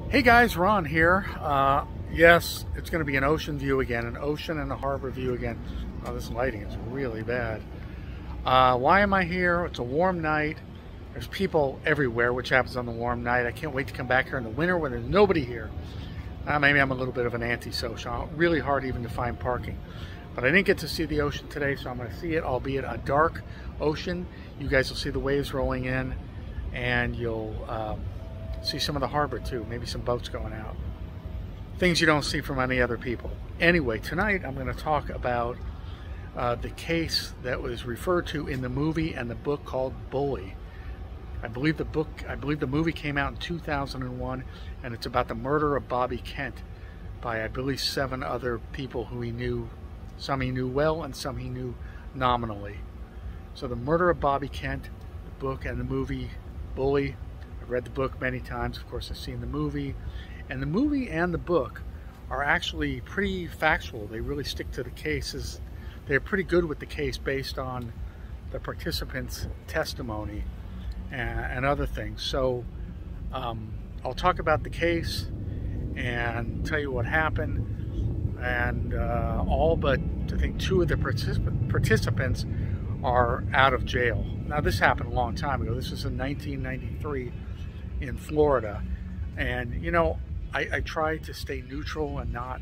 Hey guys, Ron here. Yes, it's going to be an ocean view again, an ocean and a harbor view again. Oh, this lighting is really bad. Why am I here? It's a warm night. There's people everywhere, which happens on the warm night. I can't wait to come back here in the winter when there's nobody here. Maybe I'm a little bit of an anti-social. Really hard even to find parking. But I didn't get to see the ocean today, so I'm going to see it, albeit a dark ocean. You guys will see the waves rolling in, and you'll see some of the harbor too, maybe some boats going out. Things you don't see from any other people. Anyway, tonight I'm going to talk about the case that was referred to in the movie and the book called Bully. I believe the movie came out in 2001, and it's about the murder of Bobby Kent by, I believe, 7 other people who he knew. Some he knew well and some he knew nominally. So the murder of Bobby Kent, the book and the movie Bully. I've read the book many times, of course I've seen the movie. And the movie and the book are actually pretty factual. They really stick to the cases. They're pretty good with the case based on the participants' testimony and other things. So I'll talk about the case and tell you what happened. And all but, I think, 2 of the participants are out of jail. Now this happened a long time ago. This was in 1993 in Florida. And you know, I try to stay neutral and not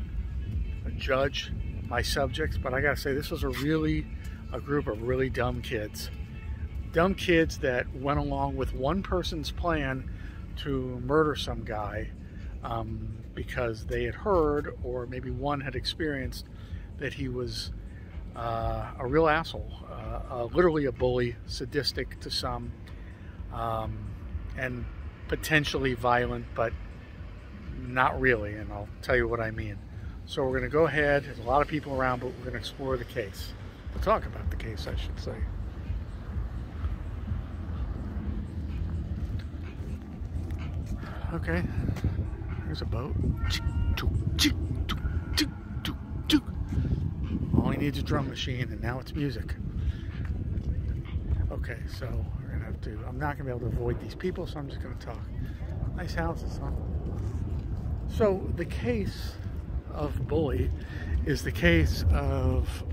judge my subjects, but I gotta say this was a group of really dumb kids. Dumb kids that went along with one person's plan to murder some guy because they had heard, or maybe one had experienced, that he was a real asshole, literally a bully, sadistic to some, and potentially violent, but not really, and I'll tell you what I mean. So we're going to go ahead. There's a lot of people around, but we're going to explore the case. We'll talk about the case, I should say. Okay, here's a boat. All he needs is a drum machine, and now it's music. Okay, so we're gonna have to, I'm not gonna be able to avoid these people, so I'm just gonna talk. Nice houses, huh? So the case of Bully is the case of,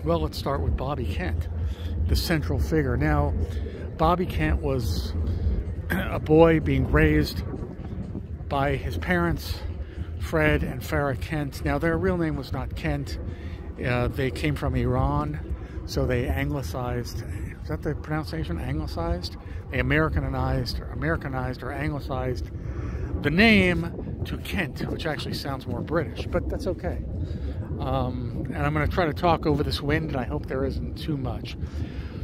well, let's start with Bobby Kent, the central figure. Now, Bobby Kent was a boy being raised by his parents, Fred and Farah Kent. Now, their real name was not Kent. They came from Iran, so they anglicized. Is that the pronunciation? Anglicized? They Americanized or anglicized the name to Kent, which actually sounds more British, but that's okay. And I'm going to try to talk over this wind, and I hope there isn't too much.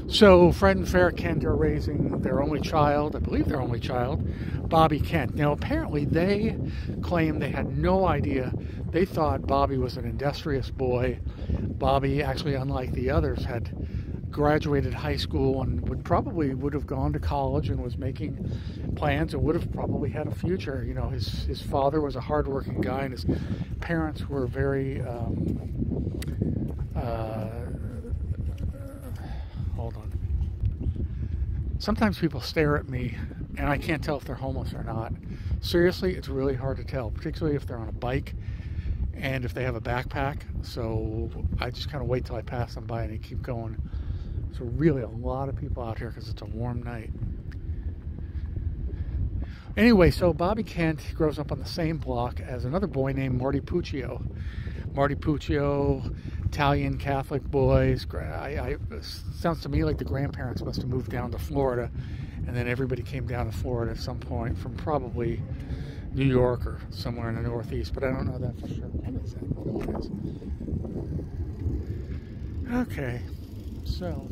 So Fred and Farah Kent are raising their only child, I believe their only child, Bobby Kent. Now apparently they claim they had no idea. They thought Bobby was an industrious boy. Bobby, actually, unlike the others, had graduated high school and would have gone to college and was making plans and would have probably had a future. You know, his father was a hardworking guy, and his parents were very hold on. Sometimes people stare at me and I can't tell if they're homeless or not. Seriously, it's really hard to tell, particularly if they're on a bike and if they have a backpack. So I just kind of wait till I pass them by and they keep going. So really a lot of people out here because it's a warm night. Anyway, so Bobby Kent grows up on the same block as another boy named Marty Puccio. Marty Puccio, Italian Catholic boys. Sounds to me like the grandparents must have moved down to Florida, and then everybody came down to Florida at some point from probably New York or somewhere in the Northeast, but I don't know that for sure. What is that? Okay, so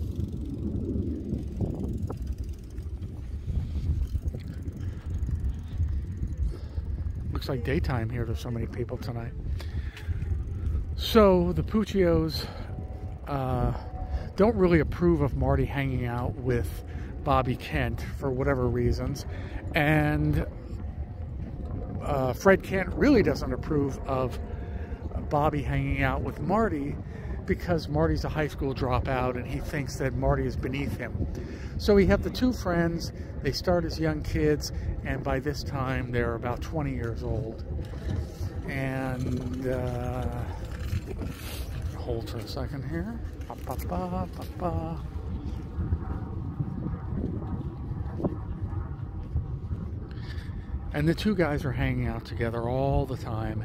looks like daytime here. There's so many people tonight. So the Puccios don't really approve of Marty hanging out with Bobby Kent for whatever reasons, and Fred Kent really doesn't approve of Bobby hanging out with Marty because Marty's a high school dropout and he thinks that Marty is beneath him. So we have the two friends. They start as young kids, and by this time they're about 20 years old. And hold for a second here. Ba, ba, ba, ba, ba. And the two guys are hanging out together all the time.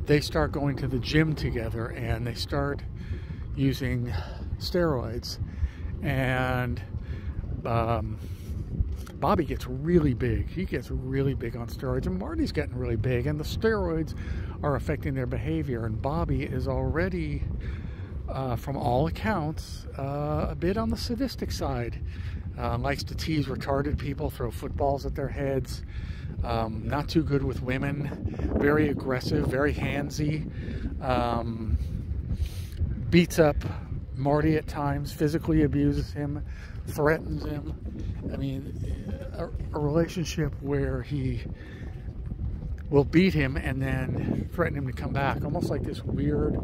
They start going to the gym together, and they start using steroids. And Bobby gets really big. He gets really big on steroids, and Marty's getting really big, and the steroids are affecting their behavior. And Bobby is already, from all accounts, a bit on the sadistic side. Likes to tease retarded people, throw footballs at their heads. Not too good with women, very aggressive, very handsy, beats up Marty at times, physically abuses him, threatens him. I mean, a relationship where he will beat him and then threaten him to come back, almost like this weird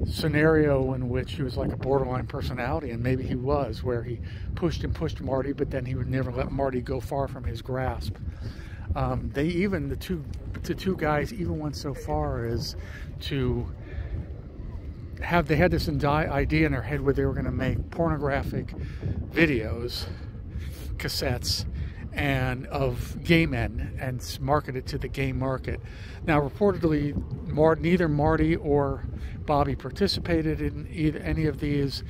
scenario in which he was like a borderline personality, and maybe he was, where he pushed Marty, but then he would never let Marty go far from his grasp. The two guys even went so far as to they had this idea in their head where they were going to make pornographic videos, cassettes, and of gay men, and market it to the gay market. Now, reportedly, neither Marty or Bobby participated in any of these.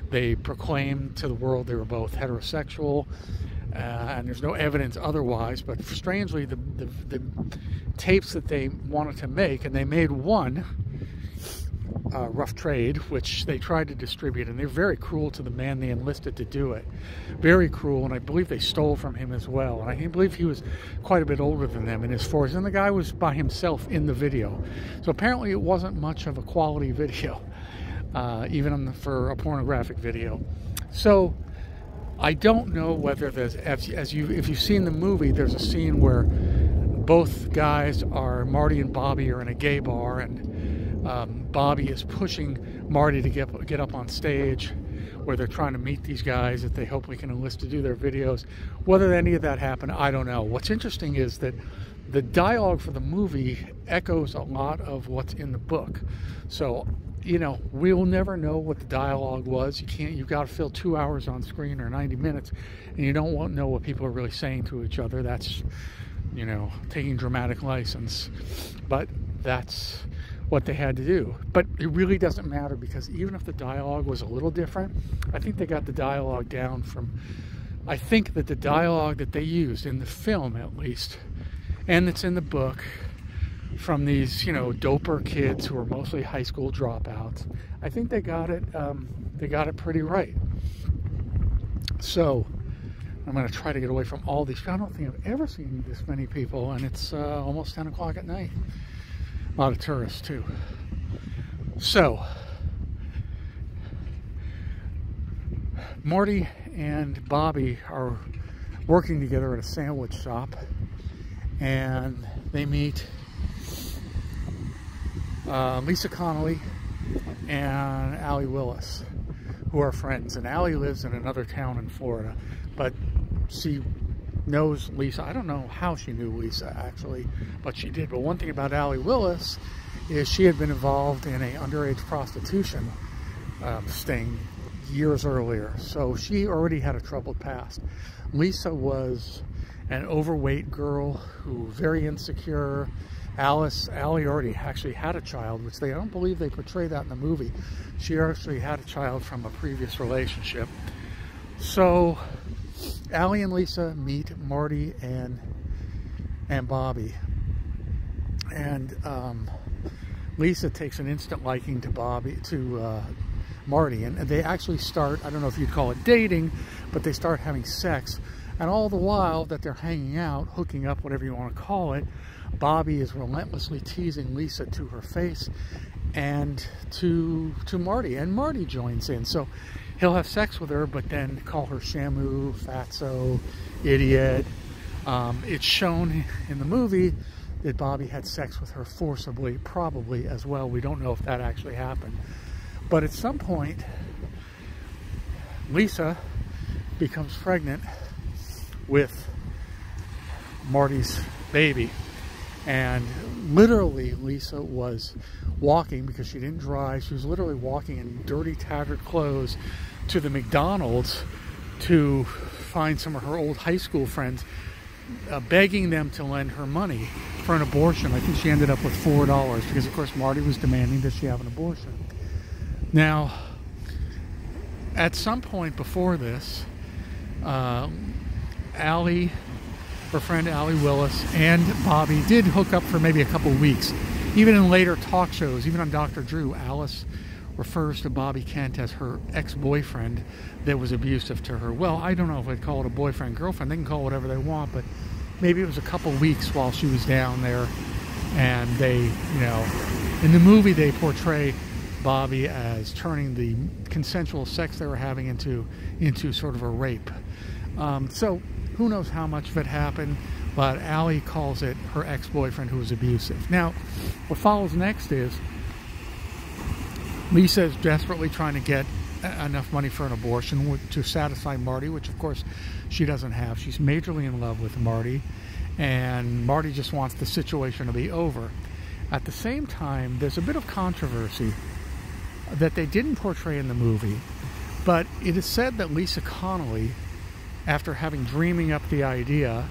They proclaimed to the world they were both heterosexual, and there's no evidence otherwise. But strangely, the tapes that they wanted to make, and they made one, Rough Trade, which they tried to distribute, and they're very cruel to the man they enlisted to do it. Very cruel, and I believe they stole from him as well. And I believe he was quite a bit older than them in his 40s, and the guy was by himself in the video. So apparently it wasn't much of a quality video, even for a pornographic video. So I don't know whether there's, if you've seen the movie, there's a scene where both guys Marty and Bobby are in a gay bar, and Bobby is pushing Marty to get up on stage, where they're trying to meet these guys that they hope we can enlist to do their videos. Whether any of that happened, I don't know. What's interesting is that the dialogue for the movie echoes a lot of what's in the book. So, you know, we'll never know what the dialogue was. You've got to fill 2 hours on screen or 90 minutes, and you don't know what people are really saying to each other. That's, you know, taking dramatic license. But that's what they had to do. But it really doesn't matter, because even if the dialogue was a little different, I think they got the dialogue down from, I think that the dialogue that they used in the film, at least, and it's in the book, from these, you know, doper kids who are mostly high school dropouts, I think they got it pretty right. So I'm going to try to get away from all these. I don't think I've ever seen this many people, and it's almost 10 o'clock at night. A lot of tourists too. So Marty and Bobby are working together at a sandwich shop, and they meet Lisa Connolly and Allie Willis, who are friends. And Allie lives in another town in Florida, but she knows Lisa. I don't know how she knew Lisa, actually, but she did. But one thing about Allie Willis is she had been involved in an underage prostitution sting years earlier. So she already had a troubled past. Lisa was an overweight girl who was very insecure. Allie already actually had a child, which I don't believe they portray that in the movie. She actually had a child from a previous relationship. So Allie and Lisa meet Marty and Bobby, and Lisa takes an instant liking to Marty, and they actually start, I don't know if you'd call it dating, but they start having sex. And all the while that they're hanging out, hooking up, whatever you want to call it, Bobby is relentlessly teasing Lisa to her face and to Marty, and Marty joins in. So he'll have sex with her, but then call her Shamu, Fatso, idiot. It's shown in the movie that Bobby had sex with her forcibly, probably as well. We don't know if that actually happened. But at some point, Lisa becomes pregnant with Marty's baby. And literally, Lisa was walking, because she didn't drive, she was literally walking in dirty, tattered clothes to the McDonald's to find some of her old high school friends, begging them to lend her money for an abortion. I think she ended up with $4 because, of course, Marty was demanding that she have an abortion. Now, at some point before this, Allie, her friend Allie Willis, and Bobby did hook up for maybe a couple weeks. Even in later talk shows, even on Dr. Drew, Alice refers to Bobby Kent as her ex-boyfriend that was abusive to her. Well, I don't know if I'd call it a boyfriend, girlfriend. They can call it whatever they want, but maybe it was a couple weeks while she was down there. And they, you know, in the movie they portray Bobby as turning the consensual sex they were having into sort of a rape. So who knows how much of it happened, but Allie calls it her ex-boyfriend who was abusive. Now, what follows next is Lisa is desperately trying to get enough money for an abortion to satisfy Marty, which of course she doesn't have. She's majorly in love with Marty, and Marty just wants the situation to be over. At the same time, there's a bit of controversy that they didn't portray in the movie, but it is said that Lisa Connolly, after dreaming up the idea,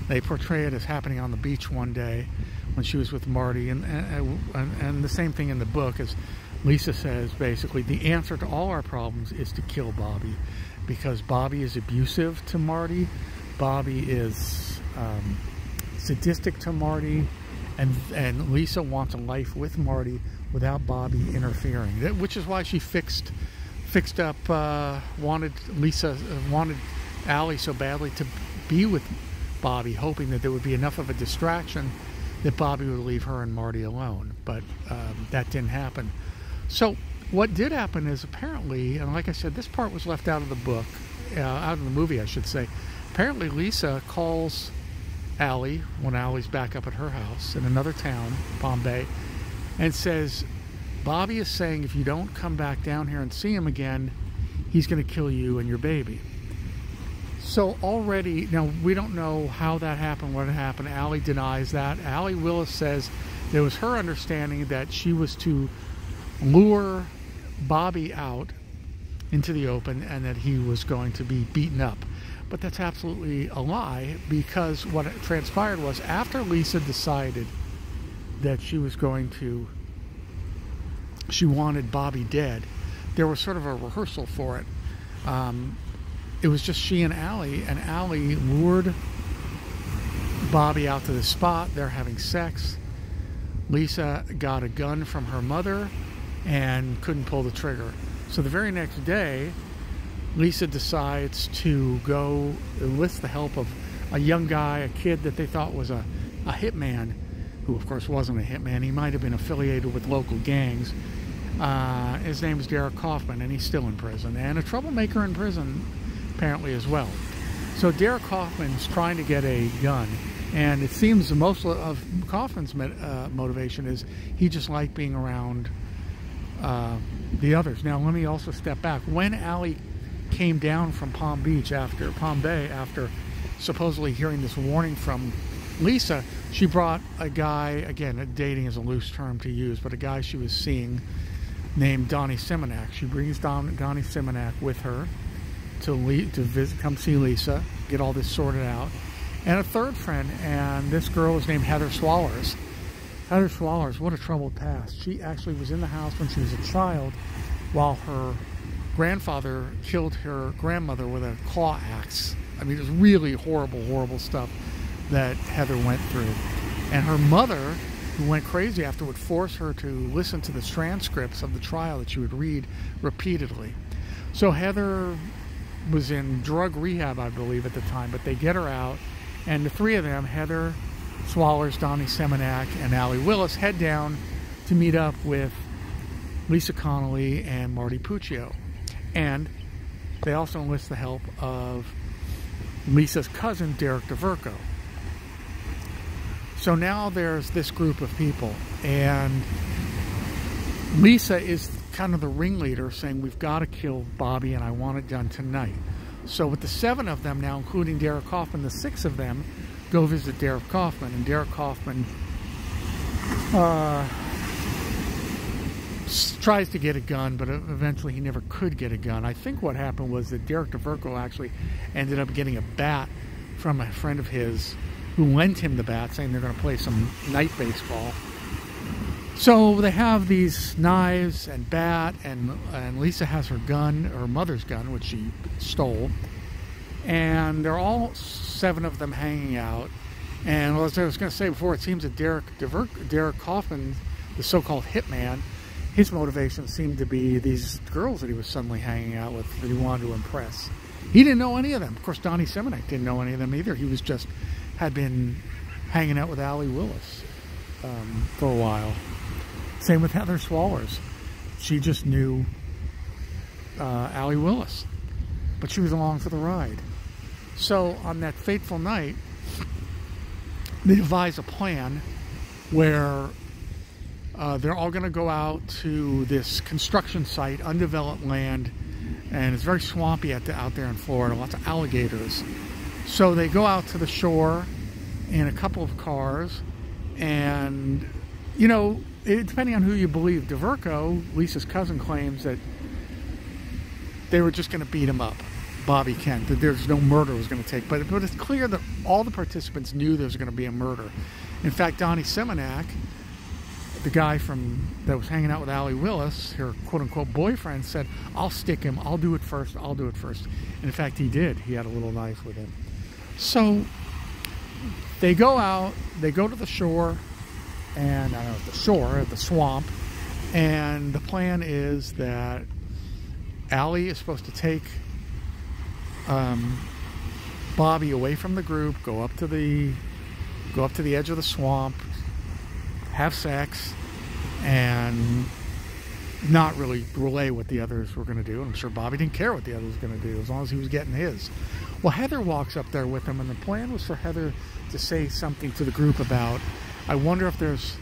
they portray it as happening on the beach one day when she was with Marty, and the same thing in the book, as Lisa says, basically, the answer to all our problems is to kill Bobby, because Bobby is abusive to Marty, Bobby is sadistic to Marty, and Lisa wants a life with Marty without Bobby interfering, which is why she fixed up, wanted Allie so badly to be with Bobby, hoping that there would be enough of a distraction that Bobby would leave her and Marty alone. But that didn't happen. So what did happen is, apparently, and like I said, this part was left out of the book, out of the movie, I should say. Apparently Lisa calls Allie when Allie's back up at her house in another town, Palm Bay, and says, Bobby is saying if you don't come back down here and see him again, he's going to kill you and your baby. So already, now we don't know how that happened, what happened. Allie denies that. Allie Willis says it was her understanding that she was to lure Bobby out into the open and that he was going to be beaten up. But that's absolutely a lie, because what transpired was, after Lisa decided that she wanted Bobby dead, there was sort of a rehearsal for it. It was just she and Allie lured Bobby out to the spot. They're having sex. Lisa got a gun from her mother and couldn't pull the trigger. So the very next day, Lisa decides to go enlist the help of a young guy, a kid that they thought was a hitman, who of course wasn't a hitman. He might have been affiliated with local gangs. His name is Derek Kaufman, and he's still in prison, and a troublemaker in prison apparently as well. So Derek Kaufman's trying to get a gun, and it seems most of Kaufman's motivation is he just liked being around the others. Now let me also step back. When Allie came down from Palm Bay after supposedly hearing this warning from Lisa, she brought a guy, again, dating is a loose term to use, but a guy she was seeing named Donnie Simonak. She brings Donnie Simonak with her to visit, come see Lisa, get all this sorted out. And a third friend, and this girl is named Heather Swallers. Heather Swallers, what a troubled past. She actually was in the house when she was a child while her grandfather killed her grandmother with a claw axe. I mean, it was really horrible, horrible stuff that Heather went through. And her mother, who went crazy after, would force her to listen to the transcripts of the trial that she would read repeatedly. So Heather was in drug rehab, I believe, at the time, but they get her out, and the three of them, Heather Swallers, Donnie Simonak, and Allie Willis, head down to meet up with Lisa Connolly and Marty Puccio. And they also enlist the help of Lisa's cousin, Derek DeVerco. So now there's this group of people, and Lisa is kind of the ringleader, saying we've got to kill Bobby and I want it done tonight. So with the 7 of them now, including Derek Kaufman, the 6 of them go visit Derek Kaufman, and Derek Kaufman tries to get a gun, but eventually he never could get a gun. I think what happened was that Derek DeVerco actually ended up getting a bat from a friend of his who lent him the bat, saying they're going to play some night baseball. So they have these knives and bat, and Lisa has her gun, her mother's gun, which she stole. And they're all 7 of them hanging out. And as I was going to say before, it seems that Derek Kaufman, the so-called hitman, his motivation seemed to be these girls that he was suddenly hanging out with that he wanted to impress. He didn't know any of them. Of course, Donnie Simonek didn't know any of them either. He was just had been hanging out with Allee Willis for a while. Same with Heather Swallers. She just knew Allee Willis, but she was along for the ride. So on that fateful night, they devise a plan where they're all going to go out to this construction site, undeveloped land, and it's very swampy out there in Florida, lots of alligators. So they go out to the shore in a couple of cars, and, you know, depending on who you believe, DeVerco, Lisa's cousin, claims that they were just going to beat him up, Bobby Kent, that there's no murder was going to take place. But it's clear that all the participants knew there was going to be a murder. In fact, Donnie Simonek, the guy that was hanging out with Allee Willis, her quote-unquote boyfriend, said, I'll stick him, I'll do it first, I'll do it first. And in fact, he did. He had a little knife with him. So they go out, they go to the shore, and I don't know, the shore, the swamp, and the plan is that Allie is supposed to take Bobby away from the group, go up to the edge of the swamp, have sex, and not really relay what the others were going to do. I'm sure Bobby didn't care what the others were going to do as long as he was getting his. Well, Heather walks up there with him, and the plan was for Heather to say something to the group about, I wonder if there's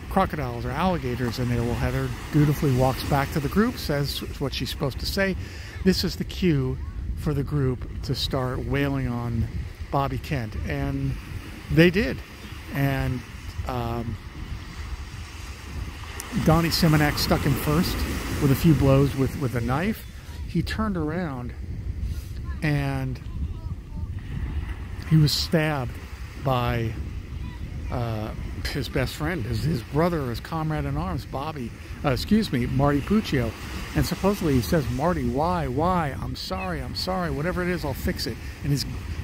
crocodiles or alligators in there. Well, Heather dutifully walks back to the group, says what she's supposed to say. This is the cue for the group to start wailing on Bobby Kent, and they did. And Donnie Simonek stuck him first with a few blows with a knife. He turned around and he was stabbed by his best friend, his brother, his comrade in arms, Marty Puccio. And supposedly he says, Marty, why? I'm sorry, whatever it is, I'll fix it. And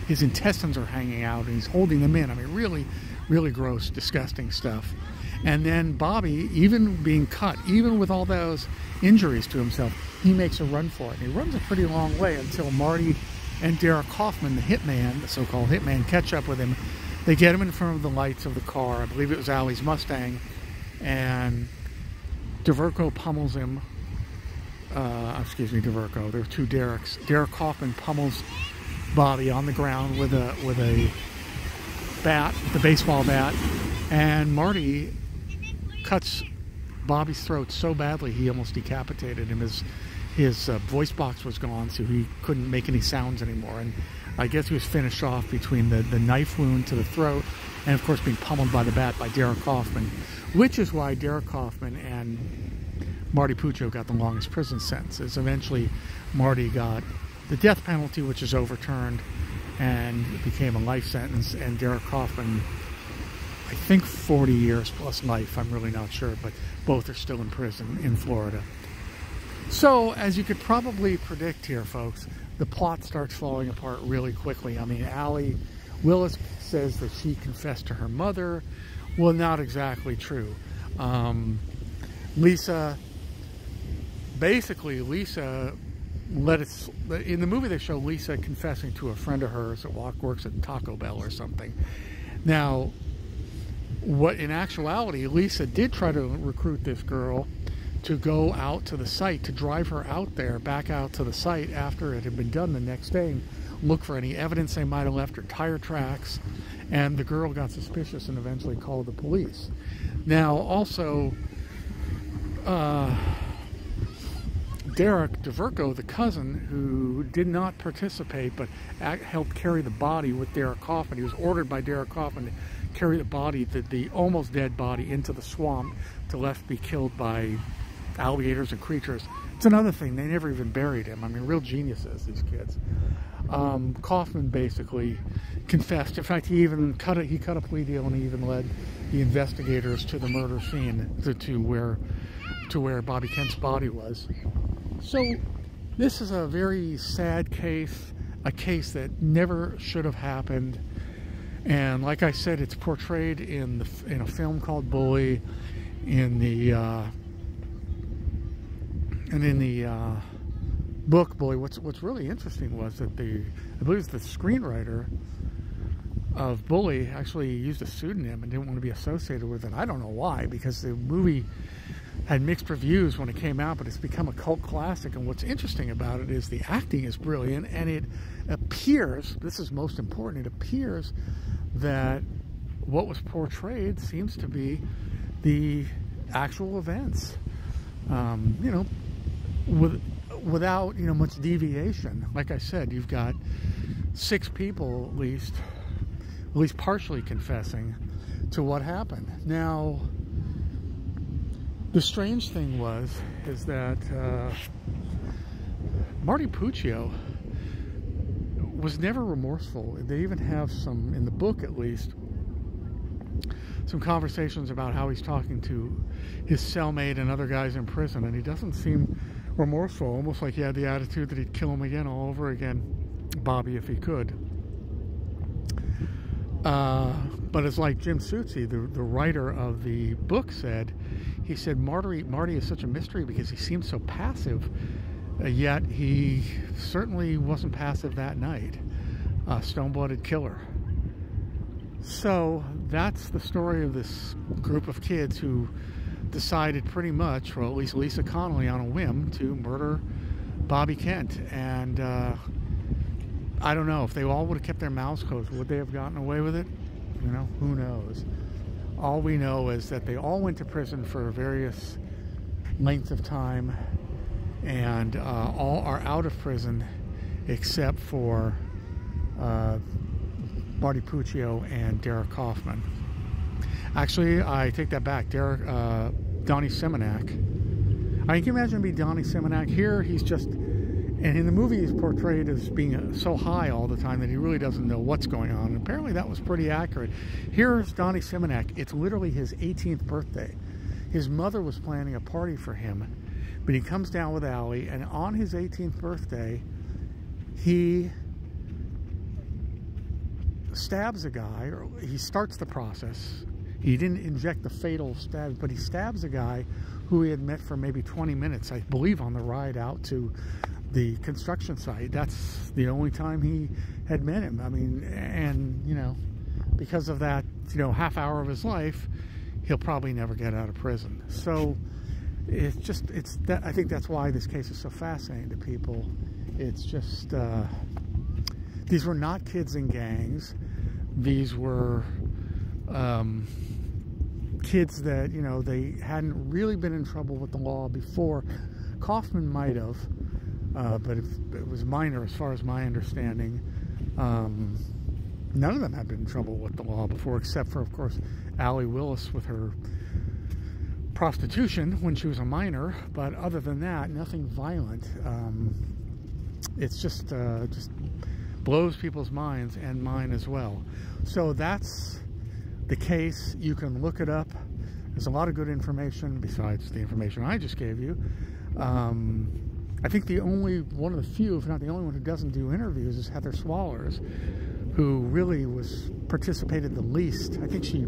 his intestines are hanging out and he's holding them in. I mean, really, really gross, disgusting stuff. And then Bobby, even being cut, even with all those injuries to himself, he makes a run for it. And he runs a pretty long way until Marty and Derek Kaufman, the hitman, the so-called hitman, catch up with him. They get him in front of the lights of the car. I believe it was Allie's Mustang. And DeVerco pummels him. DeVerco. There were 2 Dereks. Derek Kaufman pummels Bobby on the ground with a bat, the baseball bat. And Marty cuts Bobby's throat so badly he almost decapitated him. His voice box was gone, so he couldn't make any sounds anymore. And I guess he was finished off between the knife wound to the throat and, of course, being pummeled by the bat by Derek Kaufman, which is why Derek Kaufman and Marty Puccio got the longest prison sentences. Eventually, Marty got the death penalty, which is overturned, and it became a life sentence, and Derek Kaufman, I think 40 years plus life, I'm really not sure, but both are still in prison in Florida. So, as you could probably predict here, folks, the plot starts falling apart really quickly. I mean, Allee Willis says that she confessed to her mother. Well, not exactly true. Lisa in the movie they show Lisa confessing to a friend of hers that works at Taco Bell or something. Now, what in actuality, Lisa did try to recruit this girl to go out to the site, to drive her out there, back out to the site after it had been done the next day. look for any evidence they might have left or tire tracks. And the girl got suspicious and eventually called the police. Now, also, Derek DeVerco, the cousin, who did not participate but helped carry the body with Derek Kaufman. He was ordered by Derek Kaufman to carry the body, the almost dead body, into the swamp to left be killed by alligators and creatures. It's another thing, they never even buried him. I mean, real geniuses, these kids. Kaufman basically confessed. In fact, he cut a plea deal, and he even led the investigators to the murder scene, to where Bobby Kent's body was. So this is a very sad case, a case that never should have happened. And like I said, it's portrayed in a film called Bully, in the book Bully. What's really interesting was that I believe the screenwriter of Bully actually used a pseudonym and didn't want to be associated with it. I don't know why, because the movie had mixed reviews when it came out, but it's become a cult classic. And what's interesting about it is the acting is brilliant, and it appears, this is most important, it appears that what was portrayed seems to be the actual events, you know, without, you know, much deviation. Like I said, you've got 6 people at least partially confessing to what happened. Now, the strange thing is that Marty Puccio was never remorseful. They even have some, in the book at least, some conversations about how he's talking to his cellmate and other guys in prison, and he doesn't seem remorseful, almost like he had the attitude that he'd kill him again all over again, Bobby, if he could. But it's like Jim Soucy, the writer of the book, said. He said Marty is such a mystery because he seems so passive, yet he certainly wasn't passive that night. Stone-blooded killer. So that's the story of this group of kids who decided pretty much, or at least Lisa Connolly on a whim, to murder Bobby Kent. And I don't know, if they all would have kept their mouths closed, would they have gotten away with it? You know, who knows? All we know is that they all went to prison for various lengths of time, and all are out of prison except for Marty Puccio and Derek Kaufman. Actually, I take that back. Donnie Simonak. I can imagine being Donnie Simonak. Here, he's just, and in the movie, he's portrayed as being so high all the time that he really doesn't know what's going on. And apparently, that was pretty accurate. Here's Donnie Simonak. It's literally his 18th birthday. His mother was planning a party for him, but he comes down with Allie, and on his 18th birthday, he stabs a guy, or he starts the process. He didn't inject the fatal stab, but he stabs a guy who he had met for maybe 20 minutes, I believe, on the ride out to the construction site. That's the only time he had met him. I mean, and, you know, because of that, you know, half hour of his life, he'll probably never get out of prison. So it's just, I think that's why this case is so fascinating to people. It's just, these were not kids in gangs. These were kids that, you know, they hadn't really been in trouble with the law before. Kaufman might have, but it was minor as far as my understanding. None of them had been in trouble with the law before, except for, of course, Allie Willis with her prostitution when she was a minor. But other than that, nothing violent. It's just blows people's minds, and mine as well. So that's the case. You can look it up. There's a lot of good information besides the information I just gave you. I think one of the few, if not the only one, who doesn't do interviews is Heather Swallers, who really participated the least. I think she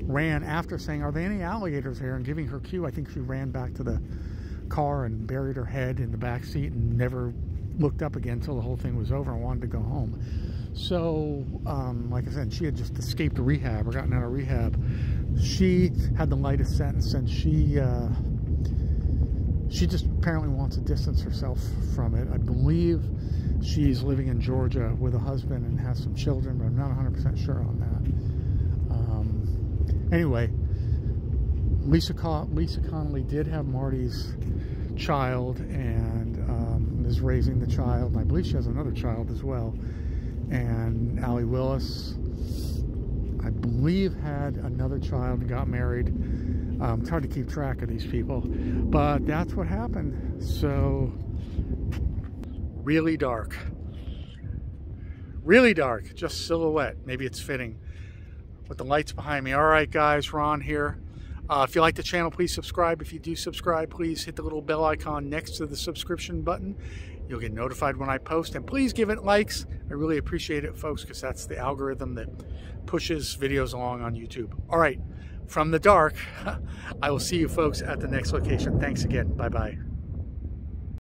ran after saying, "Are there any alligators here?" and giving her cue. I think she ran back to the car and buried her head in the back seat and never looked up again until the whole thing was over and wanted to go home. So, like I said, she had just escaped rehab or gotten out of rehab. She had the lightest sentence, and she just apparently wants to distance herself from it. I believe She's living in Georgia with a husband and has some children, but I'm not 100% sure on that. Anyway, Lisa Connolly did have Marty's child and is raising the child. And I believe she has another child as well. And Allie Willis, I believe, had another child and got married. It's hard to keep track of these people, but that's what happened. So, really dark. Really dark, just silhouette. Maybe it's fitting with the lights behind me. All right, guys, Ron here. If you like the channel, please subscribe. If you do subscribe, please hit the little bell icon next to the subscription button. You'll get notified when I post. And please give it likes. I really appreciate it, folks, because that's the algorithm that pushes videos along on YouTube. All right, from the dark, I will see you folks at the next location. Thanks again. Bye-bye.